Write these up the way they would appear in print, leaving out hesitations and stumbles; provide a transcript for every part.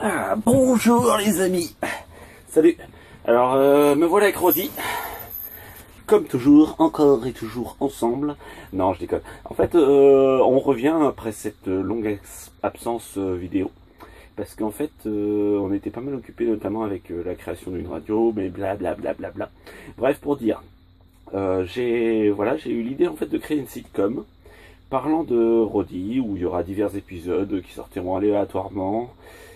Ah, bonjour les amis. Salut. Alors me voilà avec Rodi. Comme toujours, encore et toujours ensemble. Non, je déconne. En fait, on revient après cette longue absence vidéo. Parce qu'en fait, on était pas mal occupé notamment avec la création d'une radio, mais blablabla. Bref, pour dire, j'ai eu l'idée en fait de créer une sitcom parlant de Rodi, où il y aura divers épisodes qui sortiront aléatoirement,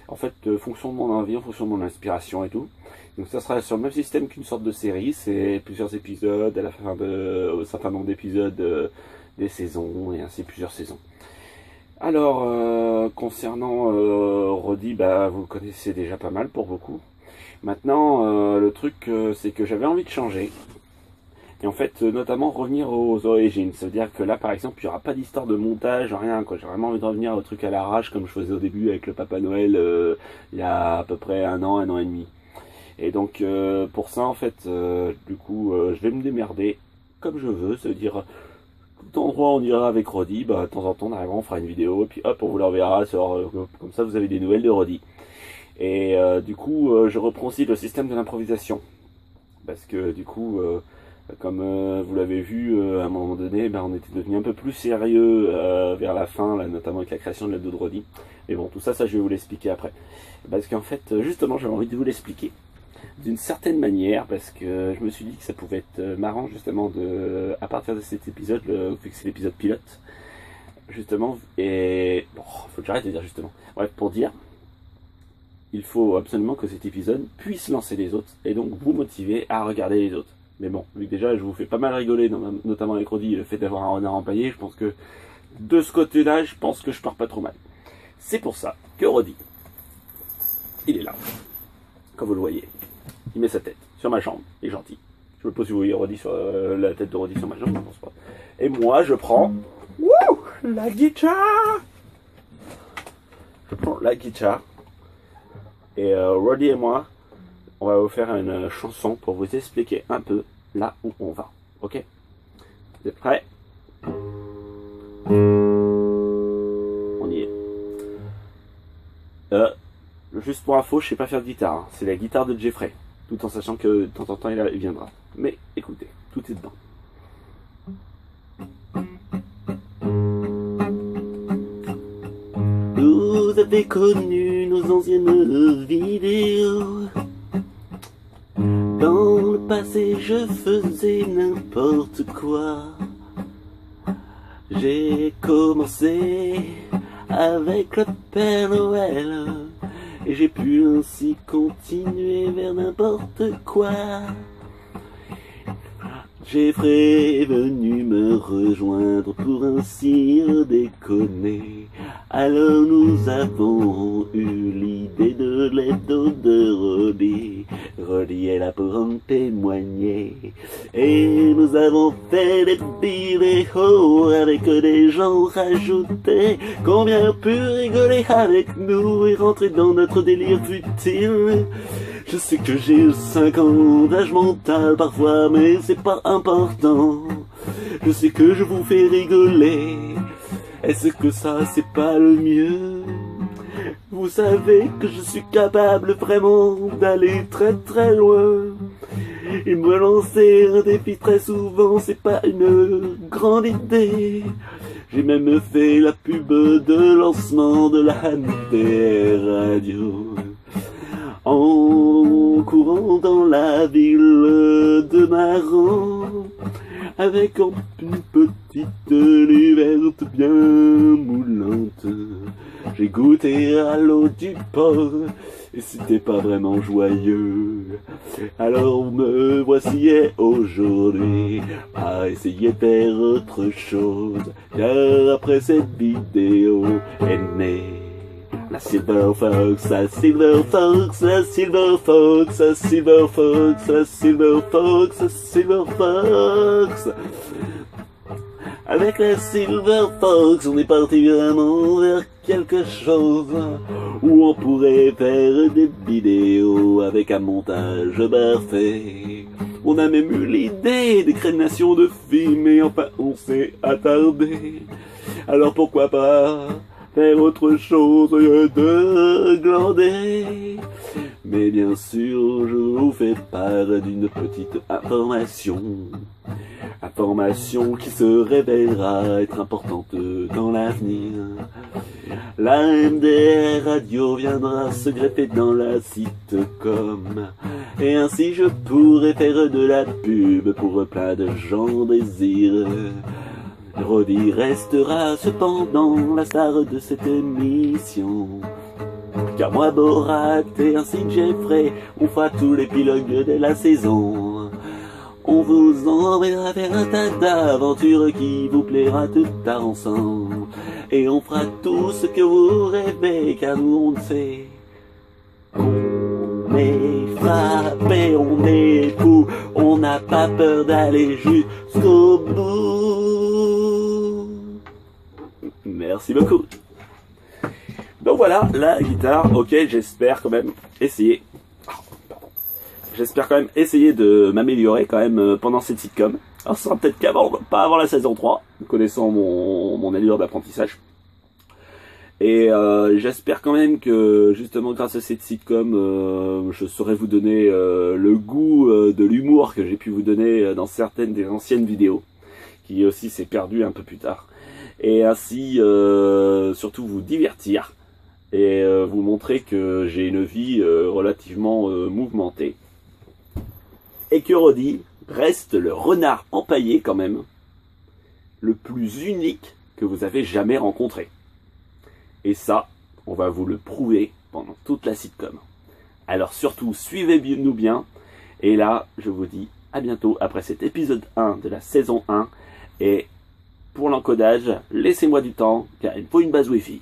en fait, fonction de mon envie, en fonction de mon inspiration et tout. Donc ça sera sur le même système qu'une sorte de série, c'est plusieurs épisodes, à la fin de un certain nombre d'épisodes des saisons, et ainsi plusieurs saisons. Alors, concernant Rodi, bah, vous le connaissez déjà pas mal pour beaucoup. Maintenant, le truc, c'est que j'avais envie de changer. Et en fait, notamment revenir aux origines. Ça veut dire que là, par exemple, il n'y aura pas d'histoire de montage, rien, quoi. J'ai vraiment envie de revenir au truc à l'arrache, comme je faisais au début avec le Papa Noël, il y a à peu près un an et demi. Et donc, pour ça, en fait, du coup, je vais me démerder comme je veux. Ça veut dire, tout endroit on ira avec Rodi, bah, de temps en temps, on fera une vidéo, et puis hop, on vous l'enverra, comme ça, vous avez des nouvelles de Rodi. Et du coup, je reprends aussi le système de l'improvisation. Parce que, du coup... comme vous l'avez vu, à un moment donné, ben, on était devenu un peu plus sérieux vers la fin, là, notamment avec la création de l'hebdo de Rodi. Mais bon, tout ça, je vais vous l'expliquer après. Parce qu'en fait, justement, j'avais envie de vous l'expliquer d'une certaine manière, parce que je me suis dit que ça pouvait être marrant, justement, à partir de cet épisode, vu que c'est l'épisode pilote, justement, et... bon, faut que j'arrête de dire justement. Bref, pour dire, il faut absolument que cet épisode puisse lancer les autres, et donc vous motiver à regarder les autres. Mais bon, vu que déjà je vous fais pas mal rigoler, notamment avec Rodi, le fait d'avoir un renard empaillé, je pense que de ce côté-là, je pense que je pars pas trop mal. C'est pour ça que Rodi, il est là, comme vous le voyez. Il met sa tête sur ma jambe, il est gentil. Je ne sais pas si vous voyez Rodi sur la tête de Rodi sur ma jambe, je pense pas. Et moi, je prends la guitare. Je prends la guitare. Et Rodi et moi, on va vous faire une chanson pour vous expliquer un peu là où on va. Ok? Vous êtes prêts? On y est. Juste pour info, je sais pas faire de guitare. Hein. C'est la guitare de Jeffrey. Tout en sachant que de temps en temps il viendra. Mais écoutez, tout est dedans. Vous avez connu nos anciennes vidéos. Dans le passé, je faisais n'importe quoi. J'ai commencé avec le Père Noël et j'ai pu ainsi continuer vers n'importe quoi. Jeffrey est venu me rejoindre pour ainsi déconner. Alors nous avons eu l'idée de l'hebdo de Rodi. Rodi est là pour en témoigner. Et nous avons fait des vidéos avec des gens rajoutés, qu'on vient pu rigoler avec nous et rentrer dans notre délire futile. Je sais que j'ai 5 ans d'âge mental parfois, mais c'est pas important. Je sais que je vous fais rigoler. Est-ce que ça, c'est pas le mieux? Vous savez que je suis capable vraiment d'aller très très loin. Et me lancer un défi très souvent, c'est pas une grande idée. J'ai même fait la pub de lancement de la radio. En courant dans la ville de Maran, avec une petite verte bien moulante. J'ai goûté à l'eau du port, et c'était pas vraiment joyeux. Alors me voici aujourd'hui à essayer de faire autre chose, car après cette vidéo est née la Silver Fox, la Silver Fox, la Silver Fox, la Silver Fox, la Silver Fox, la Silver Fox. Avec la Silver Fox, on est parti vraiment vers quelque chose où on pourrait faire des vidéos avec un montage parfait. On a même eu l'idée des créations de films, et enfin on s'est attardé. Alors pourquoi pas faire autre chose que de glander. Mais bien sûr, je vous fais part d'une petite information. Information qui se révélera être importante dans l'avenir. La MDR Radio viendra se greffer dans la sitcom. Et ainsi je pourrai faire de la pub pour plein de gens désirent. Roddy restera cependant la star de cette émission. Car moi, Borat et ainsi que Jeffrey, on fera tous les pilotes de la saison. On vous emmènera vers un tas d'aventures qui vous plaira tout ensemble. Et on fera tout ce que vous rêvez, car nous on le sait. On est frappé, on est fou, on n'a pas peur d'aller jusqu'au bout. Merci beaucoup. Donc voilà, la guitare, ok, j'espère quand même essayer. J'espère quand même essayer de m'améliorer quand même pendant cette sitcom. Alors ce sera peut-être pas avant la saison 3, connaissant mon allure d'apprentissage. Et j'espère quand même que justement grâce à cette sitcom, je saurai vous donner le goût de l'humour que j'ai pu vous donner dans certaines des anciennes vidéos, qui aussi s'est perdu un peu plus tard. Et ainsi surtout vous divertir et vous montrer que j'ai une vie relativement mouvementée. Et que Roddy reste le renard empaillé quand même, le plus unique que vous avez jamais rencontré. Et ça, on va vous le prouver pendant toute la sitcom. Alors surtout, suivez-nous bien. Et là, je vous dis à bientôt après cet épisode 1 de la saison 1. Et pour l'encodage, laissez-moi du temps, car il me faut une base Wi-Fi.